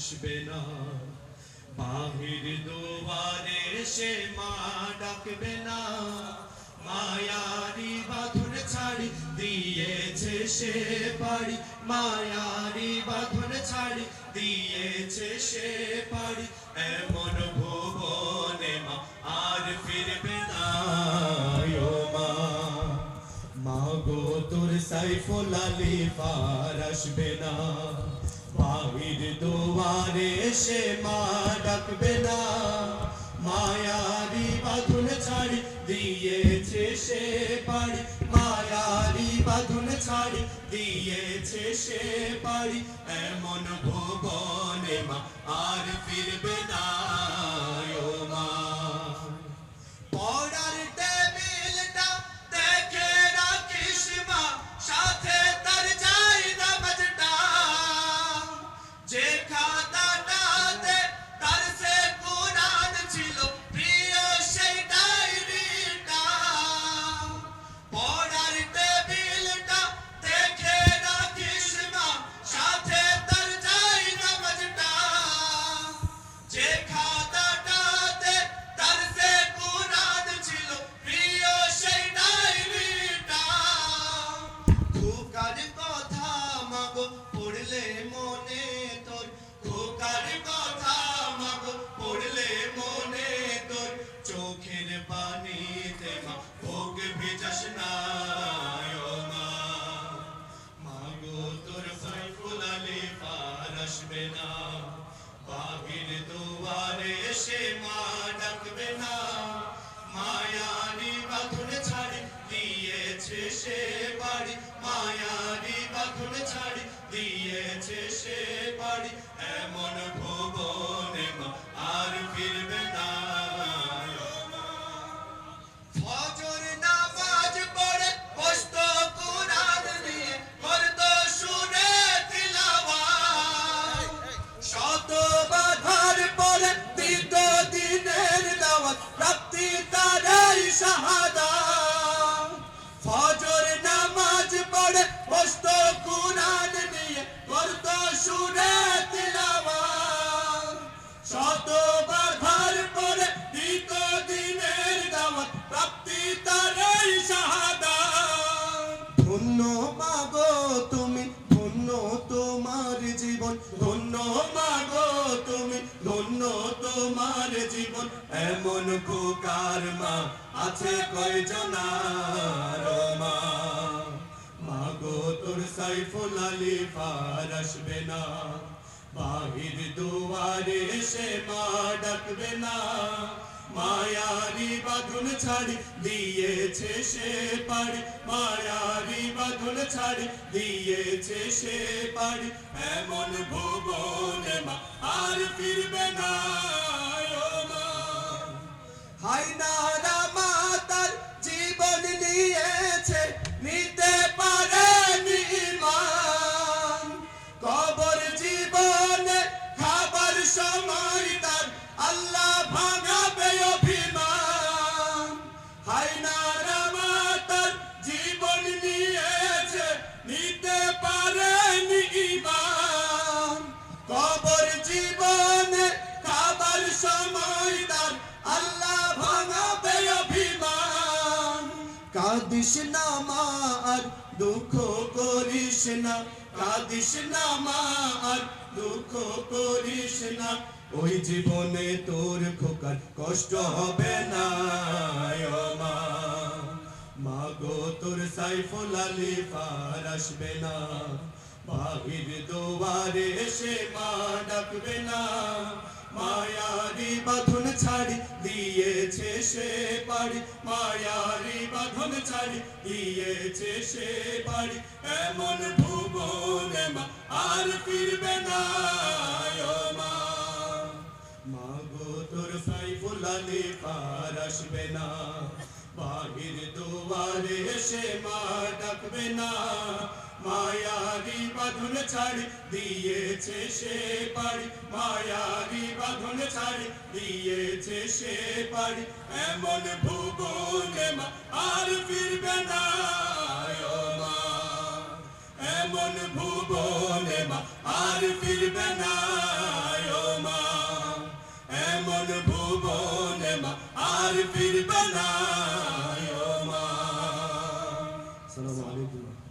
আসবে না। বাহির দুয়ারে সে মা ডাকবে না, মায়ারি বাঁধন ছাড়ি দিয়েছে সে পাড়ি, মায়ারি বাঁধন ছাড়ি দিয়েছে সে পাড়ি। এমন ভুবনে মা আর ফিরবে না। ও মা, মাগো তোর সাইফুল আলী পার আসবে না। বাহির দুয়ারে সে মা ডাকবে না, মায়ারি বাঁধন ছাড়ি দিয়েছে সে পাড়ি, মায়ারি বাঁধন ছাড়ি দিয়েছে সে পাড়ি। এমন ভুবনে মা আর ফিরবে না। ও মা, পড়ার টেবিলটা দেখে রাখিস মা, সাথে তার যাই নামাজটা। যে খাতাটাতে তার সে কুরআন ছিল প্রিয় সেই ডায়েরিটা। পড়ার টেবিলটা দেখে রাখিস মা, সাথে তার যাই নামাজটা। যে খাতাটাতে তার সে কুরআন ছিল প্রিয় সেই ডায়েরিটা। খোকার কথা মাগো পড়লে মনে তোর, খোকার কথা মাগো পড়লে মনে তোর, চোখের পানিতে মা ভোগ ভিজাস না। ও মা, মাগো তোর সাইফুল আলী পার আসবে না। বাহির দুয়ারে সে মা ডাকবে না, মায়ারি বাঁধন ছাড়ি দিয়েছে সে পাড়ি, মায়ারি বাঁধন ছাড়ি দিয়েছে সে পাড়ি। এমন ভুবনে মা আর ফিরবে না। ফজর নামাজ পড়ে বসতো কুরআন নিয়ে, করতো সুরে তিলাওয়াত। শত বাধার পরে দিত দিনের দাওয়াত, প্রাপ্তি তারাই শাহাদাত। ফজর নামাজ পড়ে বসতো কুরআন নিয়ে, করতো সুরে তিলাওয়াত। শত বাধার পরে দিত দিনের দাওয়াত, প্রাপ্তি তারাই শাহাদাত। ধন্য মাগো তুমি, ধন্য তোমার জীবন, ধন্য মাগো তুমি, ধন্য তোমার জীবন। এমন খোকার মা আছে কয়জনার। ও মা, মাগো তোর সাইফুল আলী পার আসবে না। বাহির দুয়ারে সে মা ডাকবে না, মায়ারি বাঁধন ছাড়ি দিয়েছে সে পাড়ি, মায়ারি বাঁধন ছাড়ি দিয়েছে সে পাড়ি। এমন ভুবনে মা আর ফিরবে না। ও মা, হায়নারা মাতার জীবন নিয়েছে, নিতে পারেনি মান। কবর জীবনে খাবার সময় তার আল্লাহ ভাঙাবে অভিমান। হায়নারা মাতার জীবন নিয়েছে, নিতে পারেনি ঈমান। কবর জীবনে খাবার সময় তার আল্লাহ ভাঙাবে অভিমান। কাঁদিস না মা আর দুঃখ করিস না, কাঁদিস না মা আর দুঃখ করিস না। ওই জীবনে তোর খোকার কষ্ট হবে না। ও মা, মাগো তোর সাইফুল আলী পার আসবে না। বাহির দুয়ারে সে মা ডাকবে না, মায়ারি বাঁধন ছাড়ি দিয়েছে সে পাড়ি, মায়ারি বাঁধন ছাড়ি দিয়েছে সে পাড়ি। এমন ভুবনে মা আর ফিরবে না। ও মা, মাগো তোর সাইফুল আলী পার আসবে না। বাহির দুয়ারে সে মা ডাকবে না, মায়ারি বাঁধন ছাড়ি দিয়েছে সে পাড়ি, মায়ারি বাঁধন ছাড়ি দিয়েছে সে পাড়ি। এমন ভুবনে মা আর ফিরবে না। ও মা, এমন ভুবনে মা আর ফিরবে না। মা আর ফিরবে না ও মা। আসসালামু আলাইকুম।